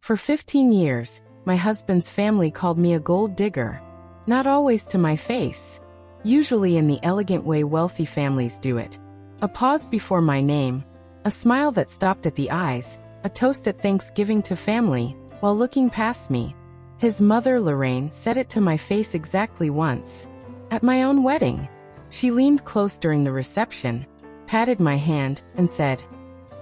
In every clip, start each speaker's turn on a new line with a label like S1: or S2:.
S1: For 15 years, my husband's family called me a gold digger. Not always to my face. Usually in the elegant way wealthy families do it. A pause before my name, a smile that stopped at the eyes, a toast at Thanksgiving to family, while looking past me. His mother, Lorraine, said it to my face exactly once. At my own wedding. She leaned close during the reception, patted my hand, and said,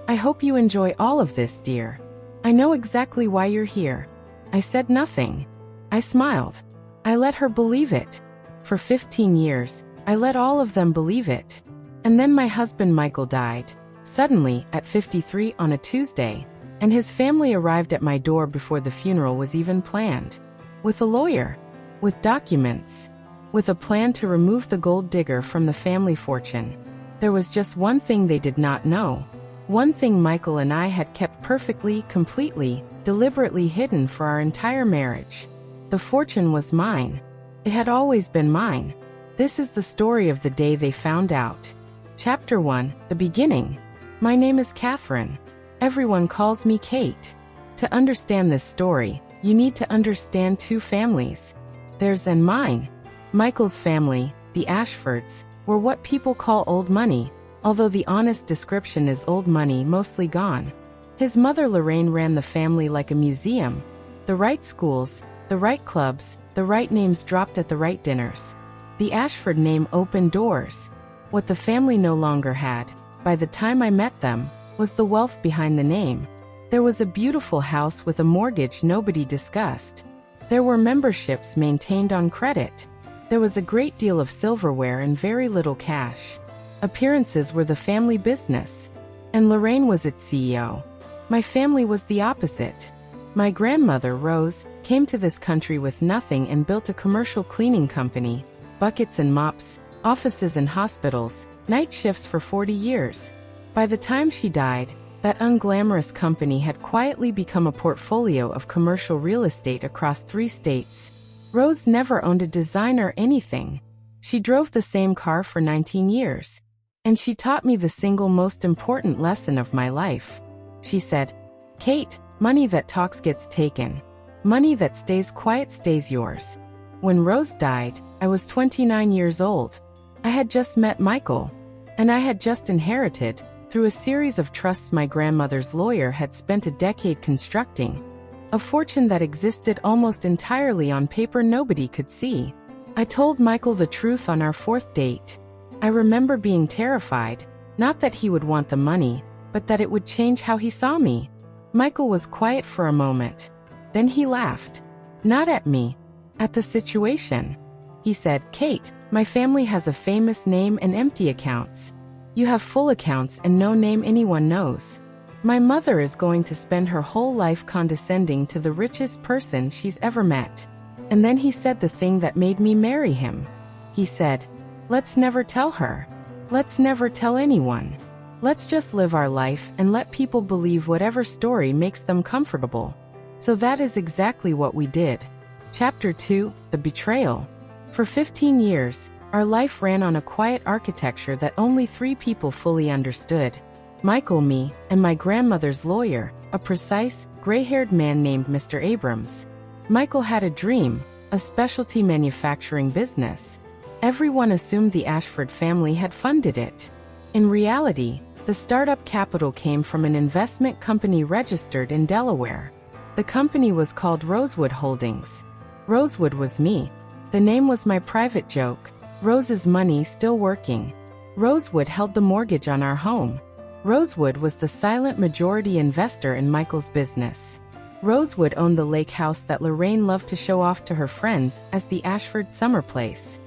S1: "I hope you enjoy all of this, dear. I know exactly why you're here." I said nothing. I smiled. I let her believe it. For 15 years, I let all of them believe it. And then my husband Michael died, suddenly, at 53 on a Tuesday, and his family arrived at my door before the funeral was even planned. With a lawyer. With documents. With a plan to remove the gold digger from the family fortune. There was just one thing they did not know. One thing Michael and I had kept perfectly, completely, deliberately hidden for our entire marriage. The fortune was mine. It had always been mine. This is the story of the day they found out. Chapter 1, The Beginning. My name is Catherine. Everyone calls me Kate. To understand this story, you need to understand two families. Theirs and mine. Michael's family, the Ashfords, were what people call old money, although the honest description is old money mostly gone. His mother Lorraine ran the family like a museum. The right schools, the right clubs, the right names dropped at the right dinners. The Ashford name opened doors. What the family no longer had, by the time I met them, was the wealth behind the name. There was a beautiful house with a mortgage nobody discussed. There were memberships maintained on credit. There was a great deal of silverware and very little cash. Appearances were the family business. And Lorraine was its CEO. My family was the opposite. My grandmother, Rose, came to this country with nothing and built a commercial cleaning company, buckets and mops, offices and hospitals, night shifts for 40 years. By the time she died, that unglamorous company had quietly become a portfolio of commercial real estate across 3 states. Rose never owned a designer or anything. She drove the same car for 19 years. And she taught me the single most important lesson of my life. She said, "Kate, money that talks gets taken. Money that stays quiet stays yours." When Rose died, I was 29 years old. I had just met Michael. And I had just inherited, through a series of trusts my grandmother's lawyer had spent a decade constructing, a fortune that existed almost entirely on paper nobody could see. I told Michael the truth on our 4th date. I remember being terrified, not that he would want the money, but that it would change how he saw me. Michael was quiet for a moment. Then he laughed. Not at me. At the situation. He said, "Kate, my family has a famous name and empty accounts. You have full accounts and no name anyone knows. My mother is going to spend her whole life condescending to the richest person she's ever met." And then he said the thing that made me marry him. He said, "Let's never tell her. Let's never tell anyone. Let's just live our life and let people believe whatever story makes them comfortable." So that is exactly what we did. Chapter 2, The Betrayal. For 15 years, our life ran on a quiet architecture that only 3 people fully understood. Michael, me, and my grandmother's lawyer, a precise, gray-haired man named Mr. Abrams. Michael had a dream, a specialty manufacturing business. Everyone assumed the Ashford family had funded it. In reality, the startup capital came from an investment company registered in Delaware. The company was called Rosewood Holdings. Rosewood was me. The name was my private joke. Rose's money still working. Rosewood held the mortgage on our home. Rosewood was the silent majority investor in Michael's business. Rosewood owned the lake house that Lorraine loved to show off to her friends as the Ashford summer place.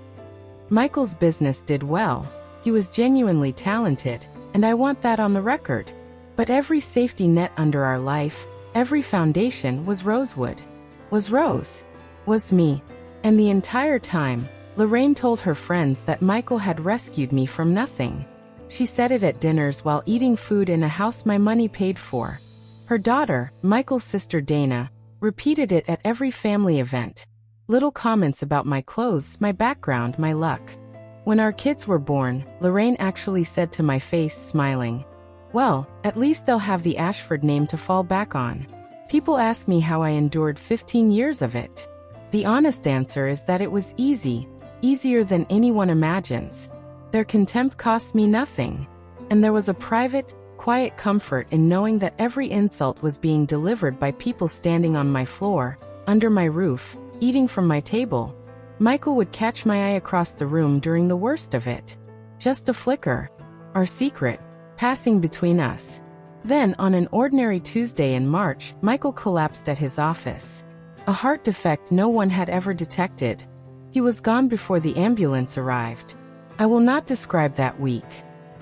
S1: Michael's business did well. He was genuinely talented, and I want that on the record. But every safety net under our life, every foundation was Rosewood. Was Rose. Was me. And the entire time, Lorraine told her friends that Michael had rescued me from nothing. She said it at dinners while eating food in a house my money paid for. Her daughter, Michael's sister Dana, repeated it at every family event. Little comments about my clothes, my background, my luck. When our kids were born, Lorraine actually said to my face, smiling, "Well, at least they'll have the Ashford name to fall back on." People ask me how I endured 15 years of it. The honest answer is that it was easy, easier than anyone imagines. Their contempt cost me nothing. And there was a private, quiet comfort in knowing that every insult was being delivered by people standing on my floor, under my roof, eating from my table. Michael would catch my eye across the room during the worst of it. Just a flicker. Our secret, passing between us. Then, on an ordinary Tuesday in March, Michael collapsed at his office. A heart defect no one had ever detected. He was gone before the ambulance arrived. I will not describe that week.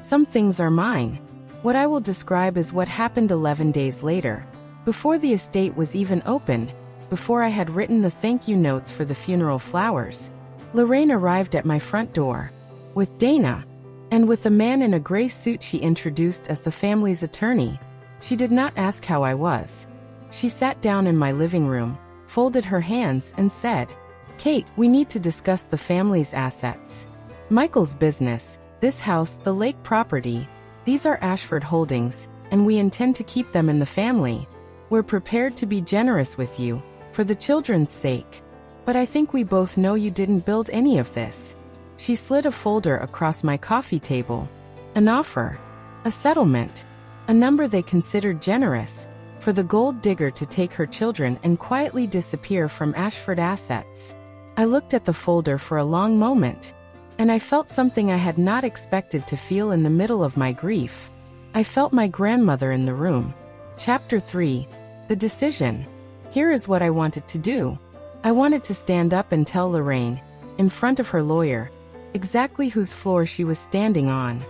S1: Some things are mine. What I will describe is what happened 11 days later, before the estate was even opened, before I had written the thank you notes for the funeral flowers. Lorraine arrived at my front door, with Dana, and with a man in a gray suit she introduced as the family's attorney. She did not ask how I was. She sat down in my living room, folded her hands, and said, "Kate, we need to discuss the family's assets. Michael's business, this house, the lake property, these are Ashford Holdings, and we intend to keep them in the family. We're prepared to be generous with you, for the children's sake. But I think we both know you didn't build any of this." She slid a folder across my coffee table. An offer. A settlement. A number they considered generous, for the gold digger to take her children and quietly disappear from Ashford assets. I looked at the folder for a long moment, and I felt something I had not expected to feel in the middle of my grief. I felt my grandmother in the room. Chapter 3. The decision. Here is what I wanted to do. I wanted to stand up and tell Lorraine, in front of her lawyer, exactly whose floor she was standing on.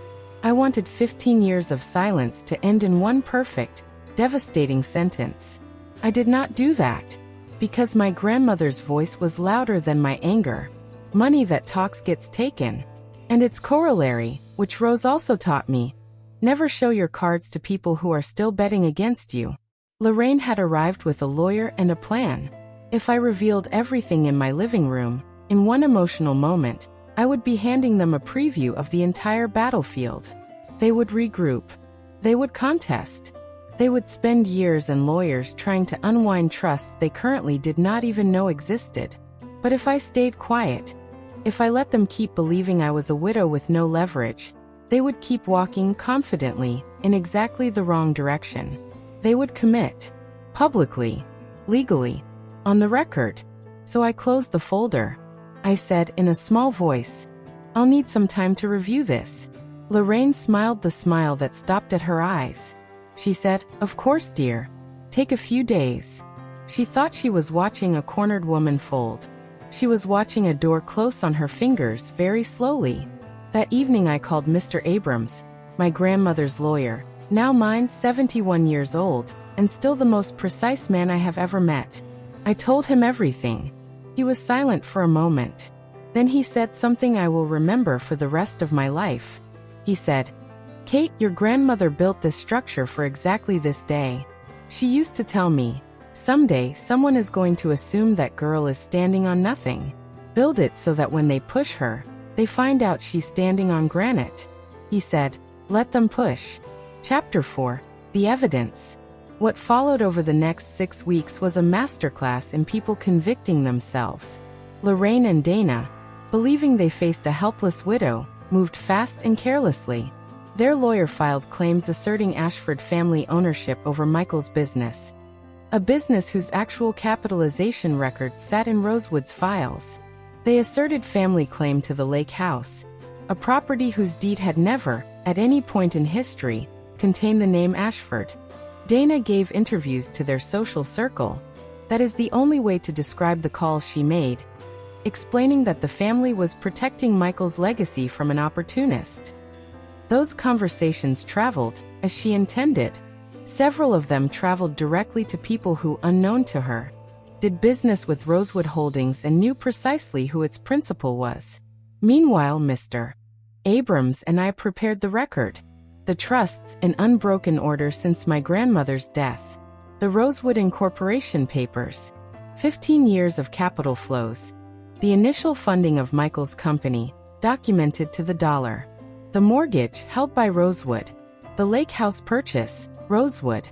S1: I wanted 15 years of silence to end in one perfect, devastating sentence. I did not do that, because my grandmother's voice was louder than my anger. Money that talks gets taken. And its corollary, which Rose also taught me, never show your cards to people who are still betting against you. Lorraine had arrived with a lawyer and a plan. If I revealed everything in my living room, in one emotional moment, I would be handing them a preview of the entire battlefield. They would regroup. They would contest. They would spend years and lawyers trying to unwind trusts they currently did not even know existed. But if I stayed quiet, if I let them keep believing I was a widow with no leverage, they would keep walking confidently in exactly the wrong direction. They would commit. Publicly. Legally. On the record. So I closed the folder. I said in a small voice, "I'll need some time to review this." Lorraine smiled the smile that stopped at her eyes. She said, "Of course, dear. Take a few days." She thought she was watching a cornered woman fold. She was watching a door close on her fingers very slowly. That evening I called Mr. Abrams, my grandmother's lawyer, now mine, 71 years old, and still the most precise man I have ever met. I told him everything. He was silent for a moment. Then he said something I will remember for the rest of my life. He said, "Kate, your grandmother built this structure for exactly this day. She used to tell me, someday someone is going to assume that girl is standing on nothing. Build it so that when they push her, they find out she's standing on granite." He said, "Let them push." Chapter 4. The evidence. What followed over the next 6 weeks was a masterclass in people convicting themselves. Lorraine and Dana, believing they faced a helpless widow, moved fast and carelessly. Their lawyer filed claims asserting Ashford family ownership over Michael's business. A business whose actual capitalization record sat in Rosewood's files. They asserted family claim to the lake house, a property whose deed had never, at any point in history, contained the name Ashford. Dana gave interviews to their social circle. That is the only way to describe the calls she made, explaining that the family was protecting Michael's legacy from an opportunist. Those conversations traveled, as she intended. Several of them traveled directly to people who, unknown to her, did business with Rosewood Holdings and knew precisely who its principal was. Meanwhile, Mr. Abrams and I prepared the record. The trusts in unbroken order since my grandmother's death. The Rosewood Incorporation papers. 15 years of capital flows. The initial funding of Michael's company, documented to the dollar. The mortgage held by Rosewood. The lake house purchase, Rosewood.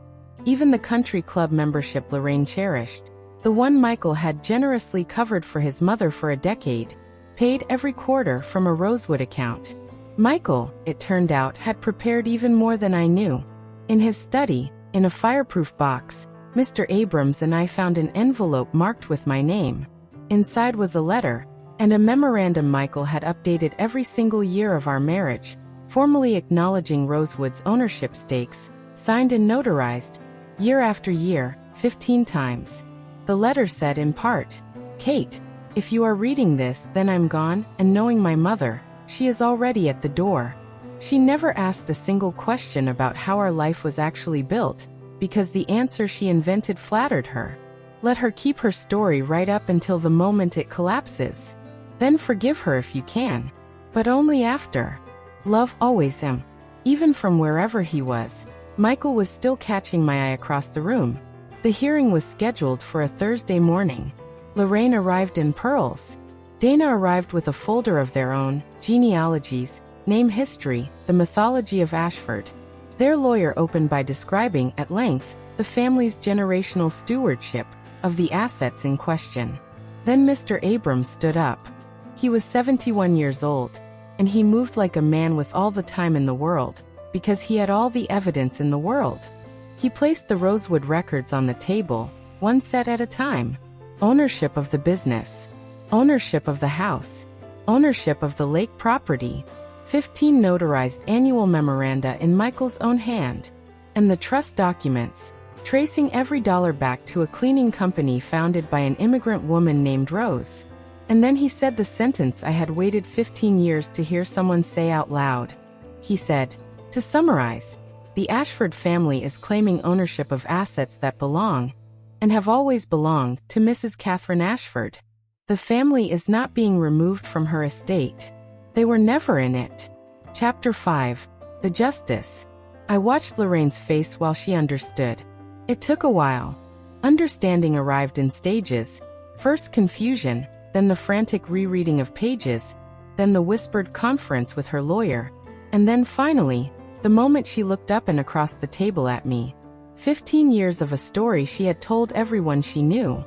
S1: Even the country club membership Lorraine cherished, the one Michael had generously covered for his mother for a decade, paid every quarter from a Rosewood account. Michael, it turned out, had prepared even more than I knew. In his study, in a fireproof box, Mr. Abrams and I found an envelope marked with my name. Inside was a letter, and a memorandum Michael had updated every single year of our marriage, formally acknowledging Rosewood's ownership stakes, signed and notarized, year after year, 15 times. The letter said in part, "Kate, if you are reading this, then I'm gone, and knowing my mother, she is already at the door." She never asked a single question about how our life was actually built, because the answer she invented flattered her. Let her keep her story right up until the moment it collapses. Then forgive her if you can. But only after. Love always him. Even from wherever he was, Michael was still catching my eye across the room. The hearing was scheduled for a Thursday morning. Lorraine arrived in pearls. Dana arrived with a folder of their own, genealogies, name history, the mythology of Ashford. Their lawyer opened by describing, at length, the family's generational stewardship of the assets in question. Then Mr. Abrams stood up. He was 71 years old, and he moved like a man with all the time in the world, because he had all the evidence in the world. He placed the Rosewood records on the table, one set at a time. Ownership of the business. Ownership of the house. Ownership of the lake property. 15 notarized annual memoranda in Michael's own hand. And the trust documents, tracing every dollar back to a cleaning company founded by an immigrant woman named Rose. And then he said the sentence I had waited 15 years to hear someone say out loud. He said, "To summarize, the Ashford family is claiming ownership of assets that belong, and have always belonged, to Mrs. Catherine Ashford. The family is not being removed from her estate. They were never in it." Chapter 5. The Justice. I watched Lorraine's face while she understood. It took a while. Understanding arrived in stages. First confusion, then the frantic rereading of pages, then the whispered conference with her lawyer, and then finally, the moment she looked up and across the table at me. 15 years of a story she had told everyone she knew.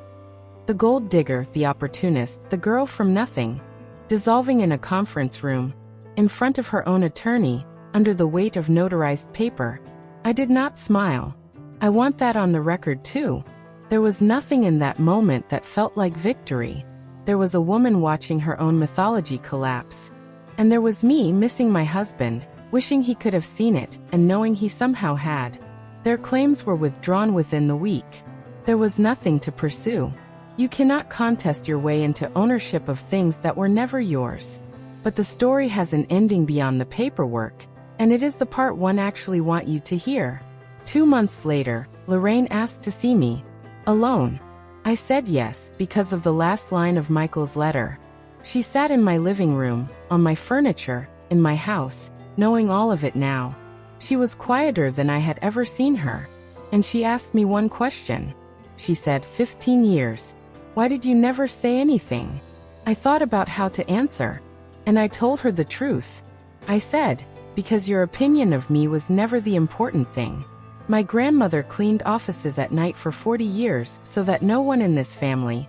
S1: The gold digger, the opportunist, the girl from nothing, dissolving in a conference room, in front of her own attorney, under the weight of notarized paper. I did not smile. I want that on the record too. There was nothing in that moment that felt like victory. There was a woman watching her own mythology collapse. And there was me missing my husband, wishing he could have seen it, and knowing he somehow had. Their claims were withdrawn within the week. There was nothing to pursue. You cannot contest your way into ownership of things that were never yours. But the story has an ending beyond the paperwork, and it is the part one actually want you to hear. 2 months later, Lorraine asked to see me. Alone. I said yes, because of the last line of Michael's letter. She sat in my living room, on my furniture, in my house, knowing all of it now. She was quieter than I had ever seen her. And she asked me one question. She said, 15 years. Why did you never say anything? I thought about how to answer, and I told her the truth. I said, because your opinion of me was never the important thing. My grandmother cleaned offices at night for 40 years so that no one in this family,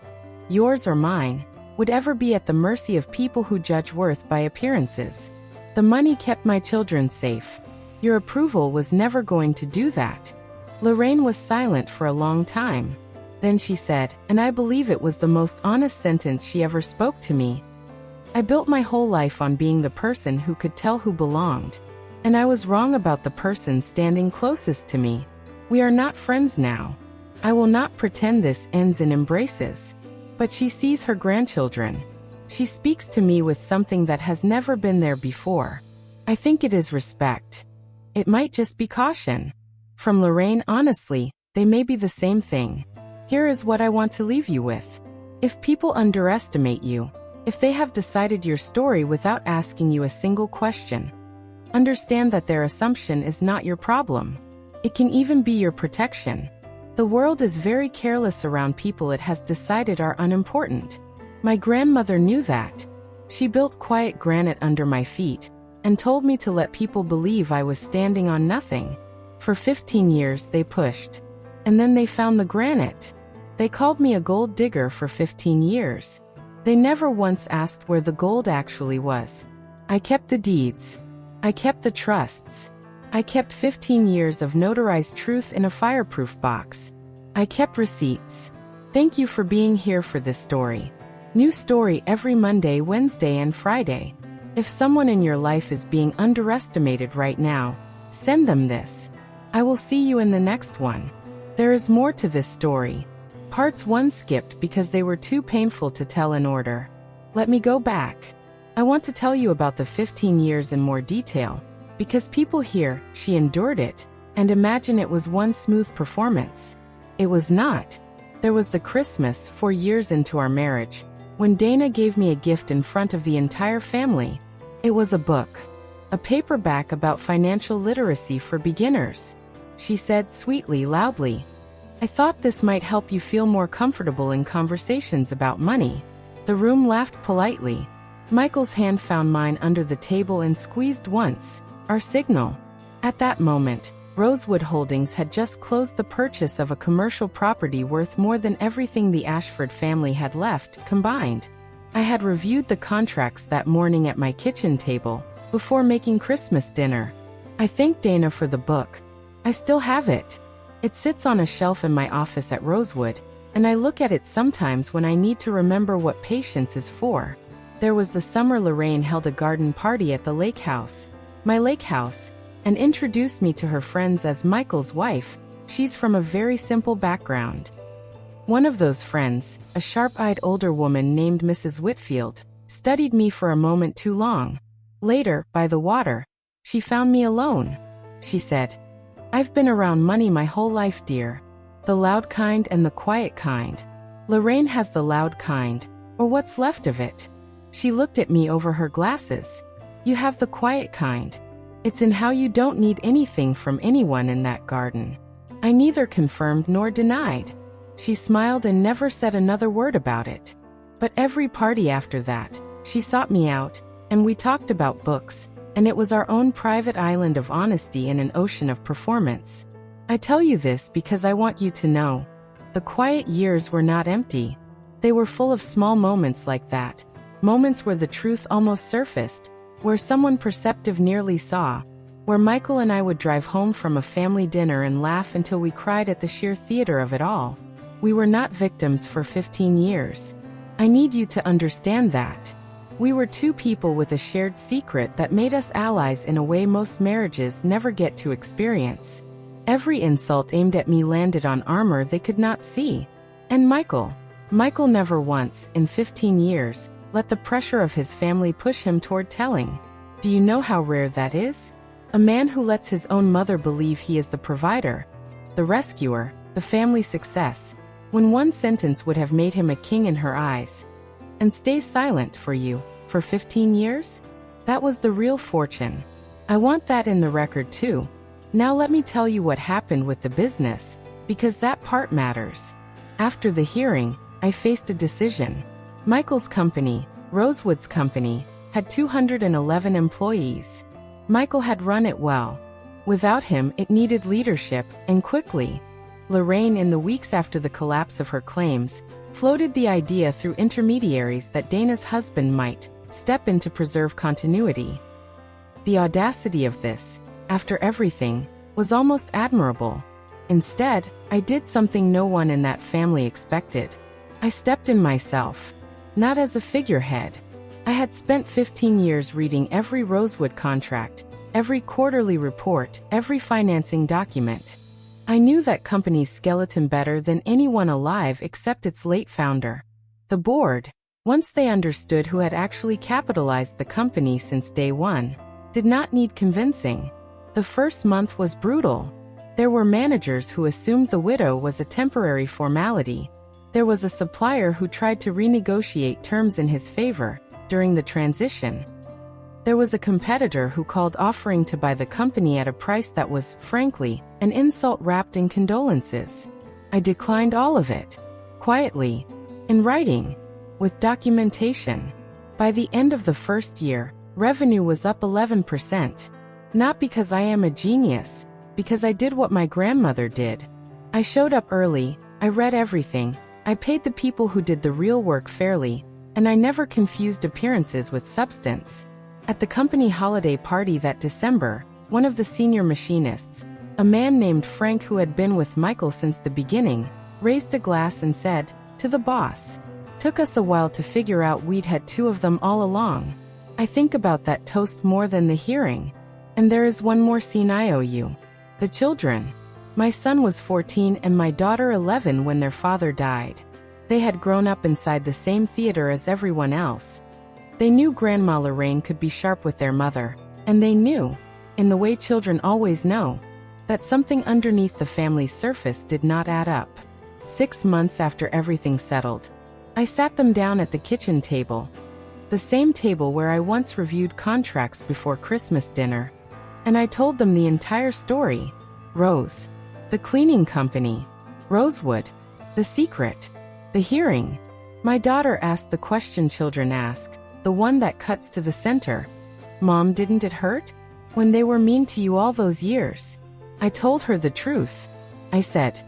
S1: yours or mine, would ever be at the mercy of people who judge worth by appearances. The money kept my children safe. Your approval was never going to do that. Lorraine was silent for a long time. Then she said, and I believe it was the most honest sentence she ever spoke to me. I built my whole life on being the person who could tell who belonged. And I was wrong about the person standing closest to me. We are not friends now. I will not pretend this ends in embraces. But she sees her grandchildren. She speaks to me with something that has never been there before. I think it is respect. It might just be caution. From Lorraine, honestly, they may be the same thing. Here is what I want to leave you with. If people underestimate you, if they have decided your story without asking you a single question, understand that their assumption is not your problem. It can even be your protection. The world is very careless around people it has decided are unimportant. My grandmother knew that. She built quiet granite under my feet, and told me to let people believe I was standing on nothing. For 15 years they pushed. And then they found the granite. They called me a gold digger for 15 years. They never once asked where the gold actually was. I kept the deeds. I kept the trusts. I kept 15 years of notarized truth in a fireproof box. I kept receipts. Thank you for being here for this story. New story every Monday, Wednesday, and Friday. If someone in your life is being underestimated right now, send them this. I will see you in the next one. There is more to this story. Parts 1 skipped because they were too painful to tell in order. Let me go back. I want to tell you about the 15 years in more detail, because people hear, she endured it, and imagine it was one smooth performance. It was not. There was the Christmas, 4 years into our marriage, when Dana gave me a gift in front of the entire family. It was a book. A paperback about financial literacy for beginners. She said sweetly, loudly, "I thought this might help you feel more comfortable in conversations about money." The room laughed politely. Michael's hand found mine under the table and squeezed once, our signal. At that moment, Rosewood Holdings had just closed the purchase of a commercial property worth more than everything the Ashford family had left, combined. I had reviewed the contracts that morning at my kitchen table, before making Christmas dinner. I thanked Dana for the book. I still have it. It sits on a shelf in my office at Rosewood, and I look at it sometimes when I need to remember what patience is for. There was the summer Lorraine held a garden party at the lake house, my lake house, and introduced me to her friends as Michael's wife. She's from a very simple background. One of those friends, a sharp-eyed older woman named Mrs. Whitfield, studied me for a moment too long. Later, by the water, she found me alone. She said, "I've been around money my whole life, dear. The loud kind and the quiet kind. Lorraine has the loud kind, or what's left of it." She looked at me over her glasses. "You have the quiet kind. It's in how you don't need anything from anyone in that garden." I neither confirmed nor denied. She smiled and never said another word about it. But every party after that, she sought me out, and we talked about books, and it was our own private island of honesty in an ocean of performance. I tell you this because I want you to know, the quiet years were not empty. They were full of small moments like that. Moments where the truth almost surfaced, where someone perceptive nearly saw, where Michael and I would drive home from a family dinner and laugh until we cried at the sheer theater of it all. We were not victims for 15 years. I need you to understand that. We were two people with a shared secret that made us allies in a way most marriages never get to experience. Every insult aimed at me landed on armor they could not see. And Michael never once, in 15 years, let the pressure of his family push him toward telling. Do you know how rare that is? A man who lets his own mother believe he is the provider, the rescuer, the family success, when one sentence would have made him a king in her eyes. And stays silent for you, for 15 years? That was the real fortune. I want that in the record too. Now let me tell you what happened with the business, because that part matters. After the hearing, I faced a decision. Michael's company, Rosewood's company, had 211 employees. Michael had run it well. Without him, it needed leadership, and quickly. Lorraine, in the weeks after the collapse of her claims, floated the idea through intermediaries that Dana's husband might step in to preserve continuity. The audacity of this, after everything, was almost admirable. Instead, I did something no one in that family expected. I stepped in myself. Not as a figurehead. I had spent 15 years reading every Rosewood contract, every quarterly report, every financing document. I knew that company's skeleton better than anyone alive except its late founder. The board, once they understood who had actually capitalized the company since day one, did not need convincing. The first month was brutal. There were managers who assumed the widow was a temporary formality. There was a supplier who tried to renegotiate terms in his favor during the transition. There was a competitor who called offering to buy the company at a price that was, frankly, an insult wrapped in condolences. I declined all of it. Quietly. In writing. With documentation. By the end of the first year, revenue was up 11%. Not because I am a genius, because I did what my grandmother did. I showed up early, I read everything, I paid the people who did the real work fairly, and I never confused appearances with substance. At the company holiday party that December, one of the senior machinists, a man named Frank who had been with Michael since the beginning, raised a glass and said, "To the boss." Took us a while to figure out we'd had two of them all along. I think about that toast more than the hearing. And there is one more scene I owe you. The children. My son was 14 and my daughter 11 when their father died. They had grown up inside the same theater as everyone else. They knew Grandma Lorraine could be sharp with their mother, and they knew, in the way children always know, that something underneath the family's surface did not add up. 6 months after everything settled, I sat them down at the kitchen table, the same table where I once reviewed contracts before Christmas dinner, and I told them the entire story. Rose, the cleaning company, Rosewood, the secret, the hearing. My daughter asked the question children ask, the one that cuts to the center. "Mom, didn't it hurt? When they were mean to you all those years?" I told her the truth. I said,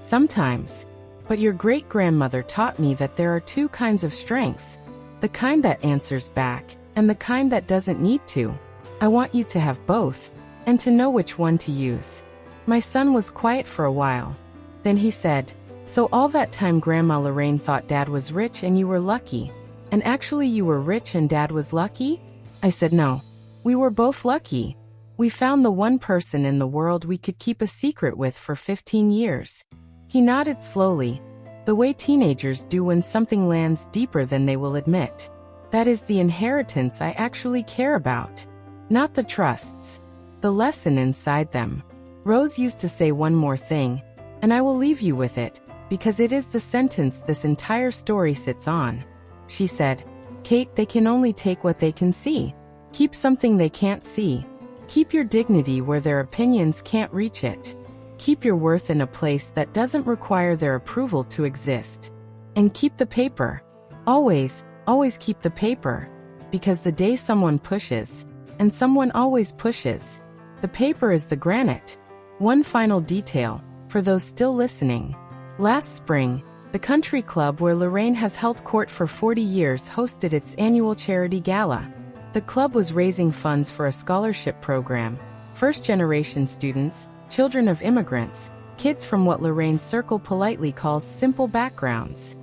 S1: "Sometimes. But your great-grandmother taught me that there are two kinds of strength. The kind that answers back, and the kind that doesn't need to. I want you to have both, and to know which one to use." My son was quiet for a while. Then he said, "So all that time Grandma Lorraine thought Dad was rich and you were lucky, and actually you were rich and Dad was lucky?" I said, "No. We were both lucky. We found the one person in the world we could keep a secret with for 15 years. He nodded slowly, the way teenagers do when something lands deeper than they will admit. "That is the inheritance I actually care about. Not the trusts. The lesson inside them." Rose used to say one more thing, and I will leave you with it, because it is the sentence this entire story sits on. She said, "Kate, they can only take what they can see. Keep something they can't see. Keep your dignity where their opinions can't reach it. Keep your worth in a place that doesn't require their approval to exist. And keep the paper. Always, always keep the paper. Because the day someone pushes, and someone always pushes, the paper is the granite." One final detail, for those still listening. Last spring, the country club where Lorraine has held court for 40 years hosted its annual charity gala. The club was raising funds for a scholarship program, first-generation students, children of immigrants, kids from what Lorraine's circle politely calls simple backgrounds.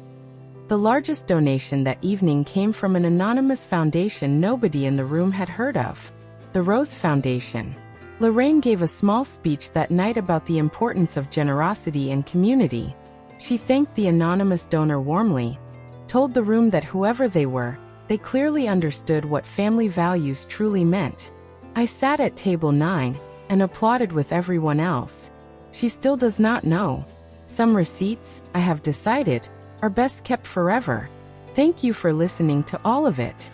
S1: The largest donation that evening came from an anonymous foundation nobody in the room had heard of, the Rose Foundation. Lorraine gave a small speech that night about the importance of generosity and community. She thanked the anonymous donor warmly, told the room that whoever they were, they clearly understood what family values truly meant. I sat at table 9 and applauded with everyone else. She still does not know. Some receipts, I have decided, are best kept forever. Thank you for listening to all of it.